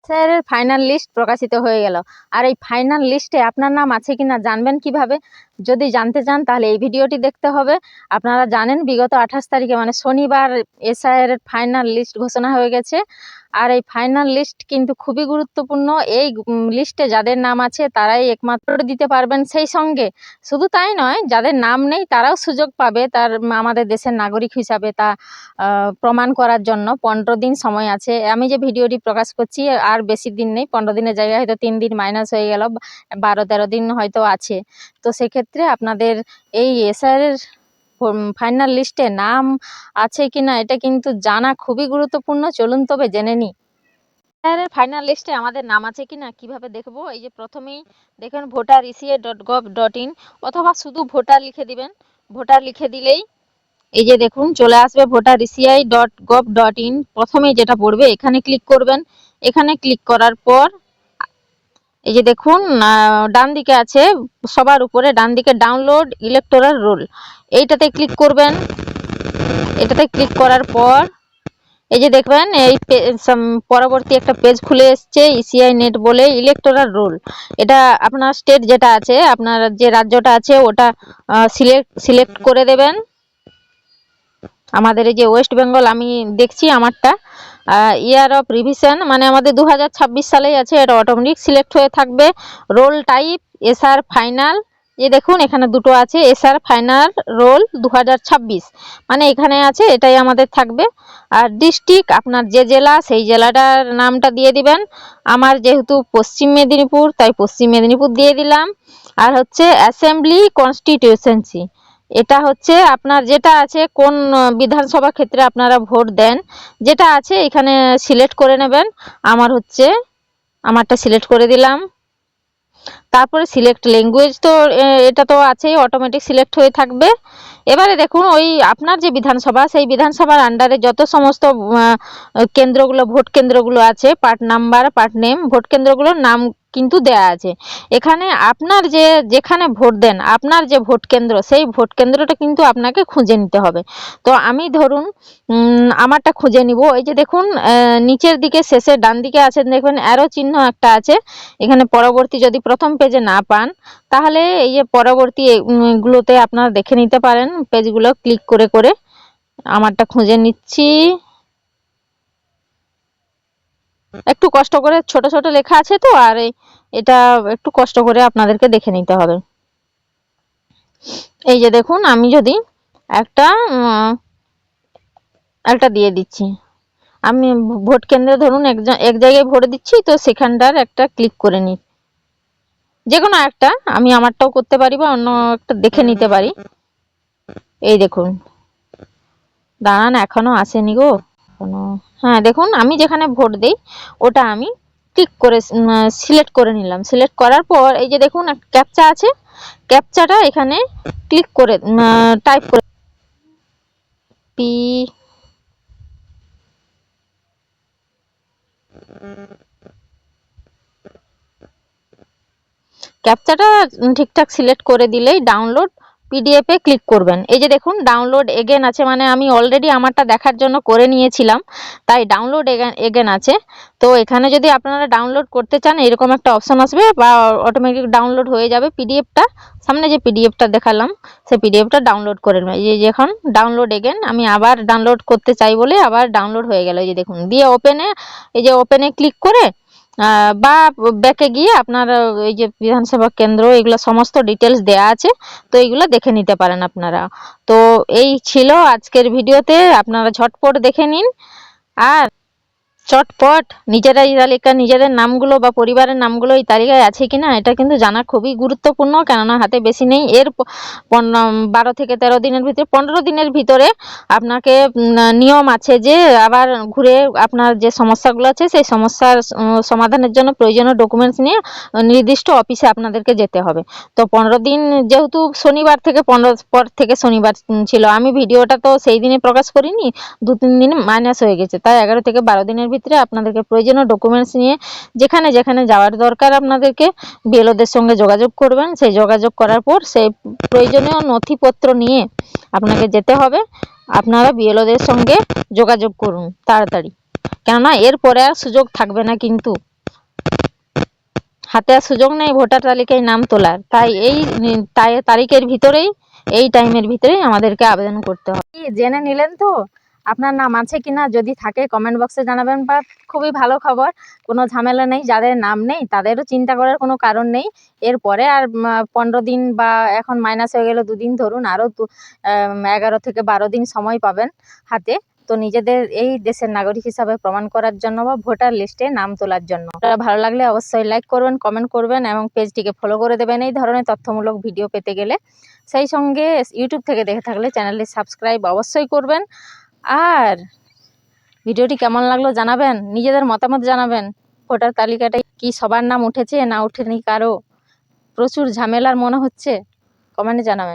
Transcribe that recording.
স্যারের final list প্রকাশিত হয়ে গেল। আর এই ফাইনাল লিস্টে আপনার নাম আছে কিনা জানবেন কিভাবে? যদি জানতে চান তাহলে এই ভিডিওটি দেখতে হবে। আপনারা জানেন বিগত 28 তারিখে মানে শনিবার এসআইয়ের ফাইনাল লিস্ট ঘোষণা হয়ে গেছে। আর এই ফাইনাল লিস্ট কিন্তু খুবই গুরুত্বপূর্ণ। এই লিস্টে যাদের নাম আছে তারাই একমাত্র দিতে পারবেন। সেই সঙ্গে শুধু তাই নয়, যাদের নাম নেই তারাও সুযোগ পাবে তার আমাদের দেশের নাগরিক হিসাবে তা প্রমাণ করার জন্য। 15 দিন সময় আছে। আমি যে ভিডিওটি প্রকাশ করছি আর বেশি দিন নেই, 15 দিনের জায়গায় হয়তো 3 দিন মাইনাস হয়ে গেল, 12-13 দিন হয়তো আছে। তো সেক্ষেত্রে আপনাদের এই এসআইয়ের ফাইনাল লিস্টে নাম আছে কিনা এটা কিন্তু জানা খুবই গুরুত্বপূর্ণ। চলুন তবে জেনে নিই এসআইয়ের ফাইনাল লিস্টে আমাদের নাম আছে কিনা কিভাবে দেখবো। এই যে প্রথমেই দেখুন voter.ec.gov.in অথবা শুধু ভোটার লিখে দিবেন। ভোটার লিখে দিলেই এই যে দেখুন চলে আসবে voter.eci.gov.in। প্রথমেই যেটা পড়বে এখানে ক্লিক করবেন। এখানে ক্লিক করার পর এই যে দেখুন ডান দিকে আছে, সবার উপরে ডান দিকে ডাউনলোড ইলেকটোরাল রোল, এইটাতে ক্লিক করবেন। এটাতে ক্লিক করার পর এই যে দেখবেন এই পরবর্তী একটা পেজ খুলে এসছে ইসিআই নেট বলে, ইলেকটোরাল রোল। এটা আপনার স্টেট যেটা আছে, আপনার যে রাজ্যটা আছে ওটা সিলেক্ট করে দেবেন। আমাদের এই যে ওয়েস্ট বেঙ্গল আমি দেখছি আমারটা। ইয়ার অফ রিভিশন মানে আমাদের 2026 সালেই আছে, এটা অটোমেটিক সিলেক্ট হয়ে থাকবে। রোল টাইপ এসআর ফাইনাল, এই দেখুন এখানে দুটো আছে, এসআর ফাইনাল রোল 2026 মানে এখানে আছে, এটাই আমাদের থাকবে। আর ডিস্ট্রিক্ট আপনার যে জেলা সেই জেলাটার নামটা দিয়ে দিবেন। আমার যেহেতু পশ্চিম মেদিনীপুর তাই পশ্চিম মেদিনীপুর দিয়ে দিলাম। আর হচ্ছে অ্যাসেম্বলি কনস্টিটিউশনসি, এটা হচ্ছে আপনার যেটা আছে কোন বিধানসভা ক্ষেত্রে আপনারা ভোট দেন যেটা আছে এখানে সিলেক্ট করে নেবেন। আমারটা সিলেক্ট করে দিলাম। তারপরে সিলেক্ট ল্যাঙ্গুয়েজ, তো এটা তো আছেই, অটোমেটিক সিলেক্ট হয়ে থাকবে। এবারে দেখুন ওই আপনার যে বিধানসভা সেই বিধানসভার আন্ডারে যত সমস্ত কেন্দ্রগুলো ভোট কেন্দ্রগুলো আছে, part number part name, vote কেন্দ্রগুলোর নাম কিন্তু দেয়া আছে এখানে। আপনার যেখানে ভোট দেন আপনার যে ভোট কেন্দ্র সেই ভোট কেন্দ্রটা কিন্তু আপনাকে খুঁজে নিতে হবে। তো আমি ধরুন আমারটা খুঁজে নিব। এই যে দেখুন নিচের দিকে শেষে ডান দিকে আছে দেখবেন অ্যারো চিহ্ন একটা আছে, এখানে পরবর্তী যদি প্রথম পেজে না পান তাহলে এই যে পরবর্তী গুলোতে আপনারা দেখে নিতে পারেন পেজগুলো ক্লিক করে করে। আমারটা খুঁজে নিচ্ছি, একটু কষ্ট করে, ছোট ছোট লেখা আছে তো, আর এটা একটু কষ্ট করে আপনাদেরকে দেখে নিতে হবে। এই যে দেখুন আমি যদি একটা দিয়ে দিচ্ছি, আমি ভোট কেন্দ্রে ধরুন এক জায়গায় ভোট দিচ্ছি, তো সেখানটার একটা ক্লিক করে নিই, যে কোনো একটা, আমি আমারটাও করতে পারি বা অন্য একটা দেখে নিতে পারি। এই দেখুন দাঁড়ান এখনো আসেনি গো, হ্যাঁ দেখুন আমি যেখানে ভোট দিই ওটা আমি ক্লিক করে সিলেক্ট করে নিলাম। সিলেক্ট করার পর এই যে দেখুন একটা ক্যাপচা আছে, ক্যাপচাটা এখানে ক্লিক করে টাইপ করে পি ক্যাপচাটা ঠিকঠাক সিলেক্ট করে দিলেই ডাউনলোড পিডিএফ এ ক্লিক করবেন। এই যে দেখুন ডাউনলোড এগেন আছে, মানে আমি অলরেডি আমারটা দেখার জন্য করে নিয়েছিলাম তাই ডাউনলোড এগেন আছে। তো এখানে যদি আপনারা ডাউনলোড করতে চান এরকম একটা অপশন আসবে বা অটোমেটিক ডাউনলোড হয়ে যাবে পিডিএফটা। সামনে যে পিডিএফটা দেখালাম সেই পিডিএফটা ডাউনলোড করে নেবেন। এই যে এখন ডাউনলোড এগেন, আমি আবার ডাউনলোড করতে চাই বলে আবার ডাউনলোড হয়ে গেল। এই যে দেখুন দিয়ে ওপেনে, এই যে ওপেনে ক্লিক করে বা ব্যাকে গিয়ে আপনার এই যে বিধানসভা কেন্দ্র এগুলো সমস্ত ডিটেলস দেয়া আছে, তো এইগুলো দেখে নিতে পারেন আপনারা। তো এই ছিল আজকের ভিডিওতে, আপনারা ঝটপট দেখে নিন। আর চটপট নিজেরা এই তালিকা, নিজেদের নামগুলো বা পরিবারের নামগুলো এই তালিকায় আছে কিনা এটা কিন্তু জানা খুবই গুরুত্বপূর্ণ, কেননা হাতে বেশি নেই। এর 12 থেকে 13 দিনের ভিতরে, 15 দিনের ভিতরে আপনাকে নিয়ম আছে যে আবার ঘুরে আপনার যে সমস্যাগুলো আছে সেই সমস্যার সমাধানের জন্য প্রয়োজনীয় ডকুমেন্টস নিয়ে নির্দিষ্ট অফিসে আপনাদেরকে যেতে হবে। তো 15 দিন যেহেতু শনিবার থেকে 15 পর থেকে শনিবার ছিল, আমি ভিডিওটা তো সেই দিনে প্রকাশ করিনি, 2-3 দিন মাইনাস হয়ে গেছে, তাই 11 থেকে 12 দিনের ভিতরে আপনাদেরকে প্রয়োজনীয় ডকুমেন্টস নিয়ে যেখানে যেখানে যাওয়ার দরকার আপনাদেরকে বিএলওদের সঙ্গে যোগাযোগ করবেন। সেই যোগাযোগ করার পর সেই প্রয়োজনীয় নথিপত্র নিয়ে আপনাকে যেতে হবে। আপনারা বিএলওদের সঙ্গে যোগাযোগ করুন তাড়াতাড়ি, কেননা এরপরে আর সুযোগ থাকবে না কিন্তু। হাতে আর সুযোগ নেই ভোটার তালিকায় নাম তোলার, তাই এই তারিখের ভিতরেই, এই টাইমের ভিতরেই আমাদেরকে আবেদন করতে হবে। জেনে নিলেন তো আপনার নাম আছে কিনা, যদি থাকে কমেন্ট বক্সে জানাবেন। বা খুবই ভালো খবর, কোনো ঝামেলা নেই, যাদের নাম নেই তাদেরও চিন্তা করার কোনো কারণ নেই। এরপরে আর 15 দিন বা এখন মাইনাস হয়ে গেল 2 দিন, ধরুন আরও 11 থেকে 12 দিন সময় পাবেন হাতে, তো নিজেদের এই দেশের নাগরিক হিসাবে প্রমাণ করার জন্য বা ভোটার লিস্টে নাম তোলার জন্য। ভালো লাগলে অবশ্যই লাইক করবেন, কমেন্ট করবেন এবং পেজটিকে ফলো করে দেবেন এই ধরনের তথ্যমূলক ভিডিও পেতে গেলে। সেই সঙ্গে ইউটিউব থেকে দেখে থাকলে চ্যানেলটি সাবস্ক্রাইব অবশ্যই করবেন। আর ভিডিওটি কেমন লাগলো জানাবেন, নিজেদের মতামত জানাবেন। ভোটার তালিকাটায় কি সবার নাম উঠেছে না উঠেনি, কারো প্রচুর ঝামেলার মনে হচ্ছে, কমেন্টে জানাবেন।